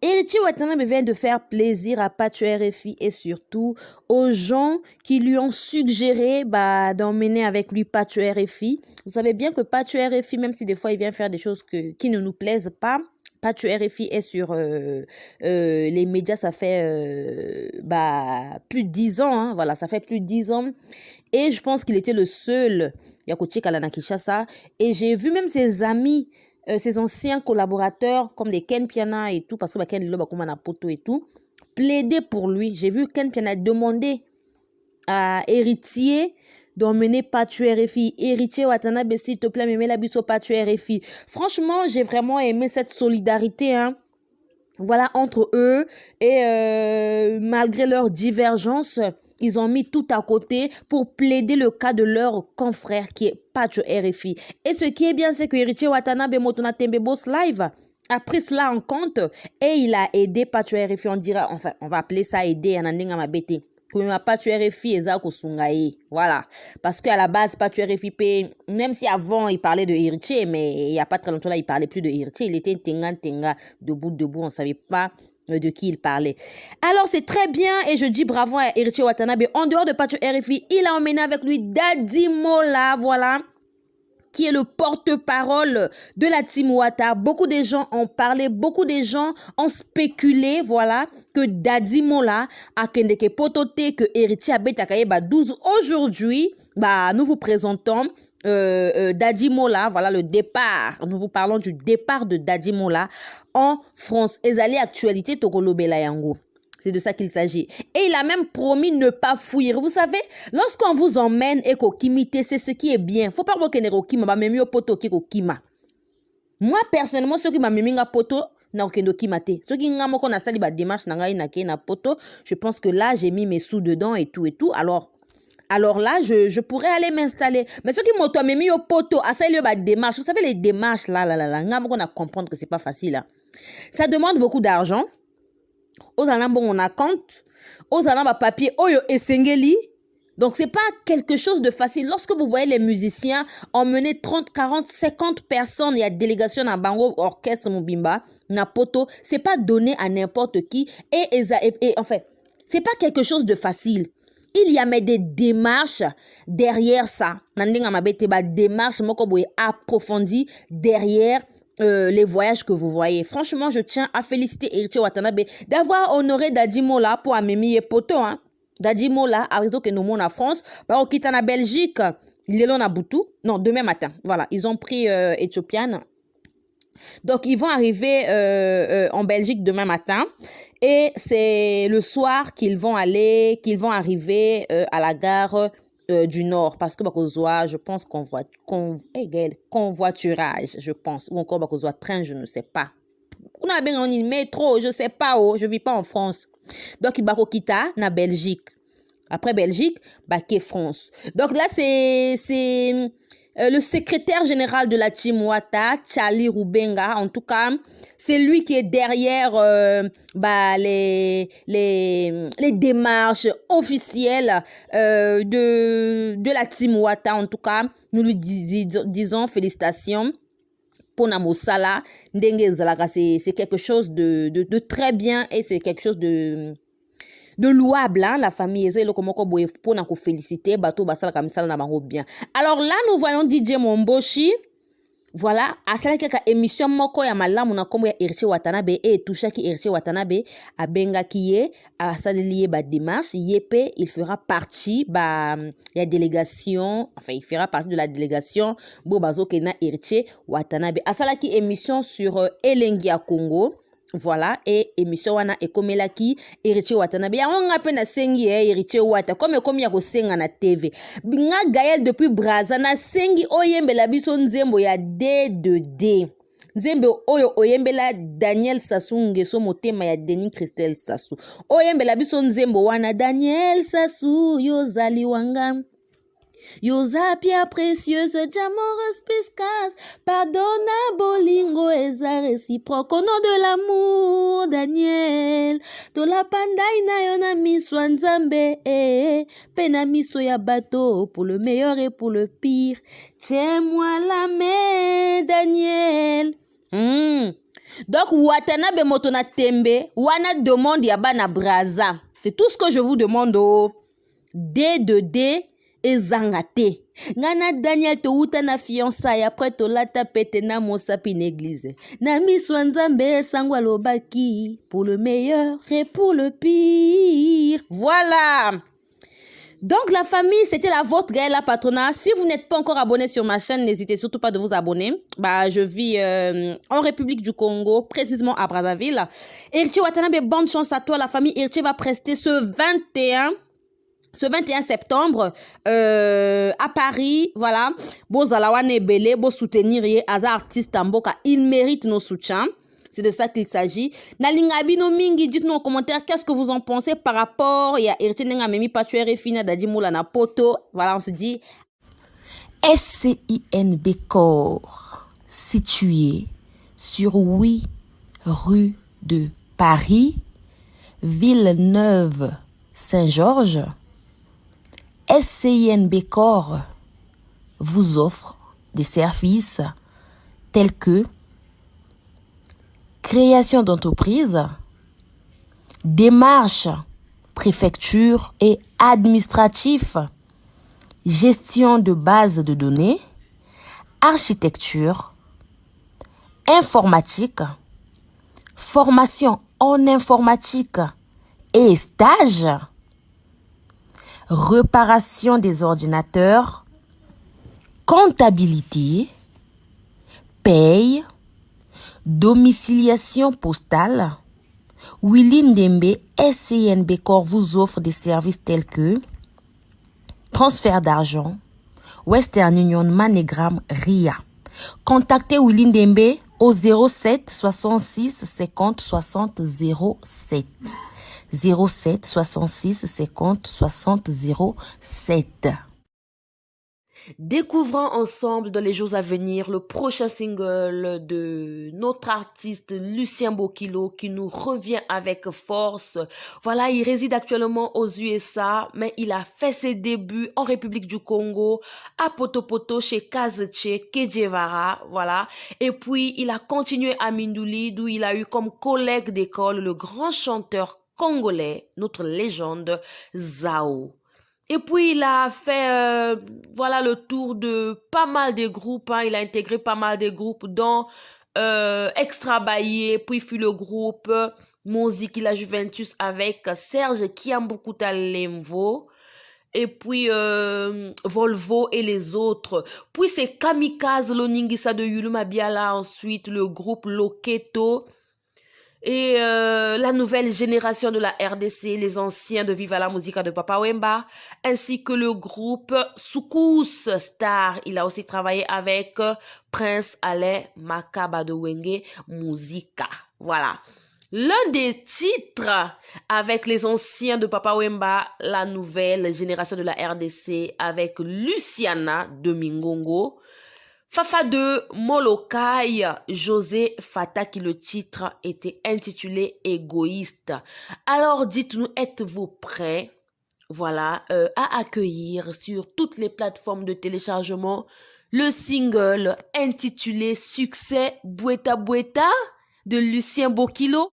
Héritier Watanabe vient de faire plaisir à Pacho RFI et surtout aux gens qui lui ont suggéré d'emmener avec lui Pacho RFI. Vous savez bien que Pacho RFI, même si des fois il vient faire des choses qui ne nous plaisent pas, Pacho RFI est sur les médias, ça fait plus de 10 ans. Hein, voilà, ça fait plus de 10 ans. Et je pense qu'il était le seul Yakuchi Kalana Kinshasa. Et j'ai vu même ses amis, ses anciens collaborateurs, comme les Ken Piana et tout, parce que Ken Lilo Bakuma na Poto et tout, plaider pour lui. J'ai vu Ken Piana demander à Héritier d'emmener Pacho RFI. Héritier Watanabe, s'il te plaît, mets la biso Pacho RFI. Franchement, j'ai vraiment aimé cette solidarité, hein. Voilà, entre eux, et malgré leurs divergences, ils ont mis tout à côté pour plaider le cas de leur confrère qui est Pacho RFI. Et ce qui est bien, c'est que Héritier Watanabe Motona Tembe Boss Live a pris cela en compte et il a aidé Pacho RFI. On dira, enfin, on va appeler ça aider, Anandinga Mabete. Pacho RFI eza kosungaye. Voilà. Parce qu'à la base, Pacho RFI, même si avant il parlait de Héritier, mais il n'y a pas très longtemps là, il parlait plus de Héritier. Il était tenga, debout, on ne savait pas de qui il parlait. Alors c'est très bien et je dis bravo à Héritier Watanabe. En dehors de Pacho RFI, il a emmené avec lui Daddy Mola, voilà, qui est le porte-parole de la Team Wata. Beaucoup de gens ont parlé, beaucoup de gens ont spéculé, voilà, que Daddy Mola a kendeke potote, que Héritier Abetakaye 12. Aujourd'hui, nous vous présentons Daddy Mola, voilà le départ. Nous vous parlons du départ de Daddy Mola en France. Ezali actualité Tokolo Belayango. C'est de ça qu'il s'agit. Et il a même promis ne pas fuir. Vous savez, lorsqu'on vous emmène et qu'on kimite, c'est ce qui est bien. Faut pas que vous bah même poto ki kima. Moi personnellement, ceux qui m'a mis nga poto na okendo kimate. Ceux qui nga moko na sali ba démarche na ngai na ke na poto, je pense que là j'ai mis mes sous dedans et tout. Alors là, je pourrais aller m'installer. Mais ceux qui m'ont mis au poto, à ça il y a des démarches. Vous savez les démarches là, nga moko na comprendre que c'est pas facile. Hein. Ça demande beaucoup d'argent. Aux anambons on a compte, aux anambons papier, oyo esengeli. Donc c'est pas quelque chose de facile. Lorsque vous voyez les musiciens emmener 30, 40, 50 personnes, il y a délégation à Bango, orchestre Mubimba, na poto, c'est pas donné à n'importe qui et en fait, c'est pas quelque chose de facile. Il y a mais des démarches derrière ça. Nandinga mabete ba démarche moko boye approfondie derrière les voyages que vous voyez. Franchement, je tiens à féliciter Héritier Watanabe d'avoir honoré Daddy Mola pour Amemi et Poto. Hein. Daddy Mola a raison que nous sommes en France. Au quitte en Belgique, il est là à Boutou. Non, demain matin. Voilà, ils ont pris Éthiopienne. Donc, ils vont arriver en Belgique demain matin. Et c'est le soir qu'ils vont arriver à la gare du Nord. Parce que je pense convoiturage, je pense. Ou encore train, je ne sais pas. On a bien un métro, je ne sais pas. Je ne vis pas en France. Donc, il va quitter na Belgique. Après Belgique, qu'est France. Donc là, c'est le secrétaire général de la Team Wata, Charlie Rubenga, en tout cas, c'est lui qui est derrière les démarches officielles de la Team Wata. En tout cas, nous lui disons félicitations. Pour Namosala, c'est quelque chose de très bien et c'est quelque chose de louable, hein, la famille pour féliciter bateau basala kamisala na bango bien. Alors là nous voyons DJ Momboshi, voilà, asala kaka émission moko ya malamu na kombo ya Héritier Watanabe et touchaki Héritier Watanabe abenga kiye asalelié ba démarche yepe il fera partie ya délégation, enfin il fera partie de la délégation bo bazoke na Héritier Watanabe asala ki émission sur Elengi ya Congo. Voilà, et émission wana ekomelaki Héritier Watanabe. Ya nga pe na sengi Héritier Wata comme ya ko senga na TV. Nga Gaël depuis Braza na sengi oyembela biso nzembo ya D2D. Nzembo oyo oyembela Daniel Sassou Nguesso motema ya Denis Christel Sassou. Oyembela biso nzembo wana Daniel Sassou yozali wanga. Yozapia précieuse diamant respiscas, pardonna bolingo eza réciproque au nom de l'amour, Daniel. To la pandai na yo na miso nzambe, pena miso ya bateau pour le meilleur et pour le pire. Tiens-moi la main, Daniel. Donc, Watanabe Motona Tembe, wana demande yaba braza. C'est tout ce que je vous demande. D de D et Zangate. Ngana Daniel te uta na fiançailles après to lata pete na mosapi église. Na miswa nzambe sangwa lobaki pour le meilleur et pour le pire. Voilà. Donc la famille, c'était la vôtre Gaëla Patrona. Si vous n'êtes pas encore abonné sur ma chaîne, n'hésitez surtout pas de vous abonner. Je vis en République du Congo, précisément à Brazzaville. Erchi Watanabe, bonne chance à toi. La famille Erchi va prester ce 21 septembre à Paris. Voilà. Bozalawane Bele, bo soutenir Aza artiste Mboka. Il mérite nos soutiens. C'est de ça qu'il s'agit. Nalingabi no mingi, dites-nous en commentaire qu'est-ce que vous en pensez par rapport. Il y a Erti Nenga Memi Patuere et Fina Dadimoula na poto. Voilà, on se dit. SCINB Corps, situé sur 8 rue de Paris, Villeneuve-Saint-Georges. SCINB Corps vous offre des services tels que création d'entreprise, démarches, préfecture et administratif, gestion de bases de données, architecture, informatique, formation en informatique et stage, réparation des ordinateurs, comptabilité, paye, domiciliation postale. Willy Ndembe SCINB Corps vous offre des services tels que transfert d'argent, Western Union, MoneyGram, RIA. Contactez Willy Ndembe au 07 66 50 60 07. 07 66 50 60 07. Découvrons ensemble dans les jours à venir le prochain single de notre artiste Lucien Bokilo qui nous revient avec force. Voilà, il réside actuellement aux USA, mais il a fait ses débuts en République du Congo, à Potopoto, chez Kazeche, Kejevara, voilà. Et puis, il a continué à Mindouli, d'où il a eu comme collègue d'école le grand chanteur congolais, notre légende, Zao. Et puis, il a fait voilà, le tour de pas mal de groupes. Hein. Il a intégré pas mal de groupes, dont Extra Baye, puis fut le groupe Monziki la Juventus avec Serge Kiambukuta Lemvo. Et puis Volvo et les autres. Puis c'est Kamikaze Loningisa de Yuluma Biala. Ensuite, le groupe Loketo. Et la nouvelle génération de la RDC, les anciens de Viva la Musica de Papa Wemba, ainsi que le groupe Soukous Star. Il a aussi travaillé avec Prince Alain Makaba de Wenge Musica. Voilà. L'un des titres avec les anciens de Papa Wemba, la nouvelle génération de la RDC avec Luciana de Mingongo. Fafa de Molokai, José Fata, qui le titre était intitulé Égoïste. Alors dites-nous, êtes-vous prêts, voilà, à accueillir sur toutes les plateformes de téléchargement le single intitulé Succès Boueta Boueta de Lucien Bokilo?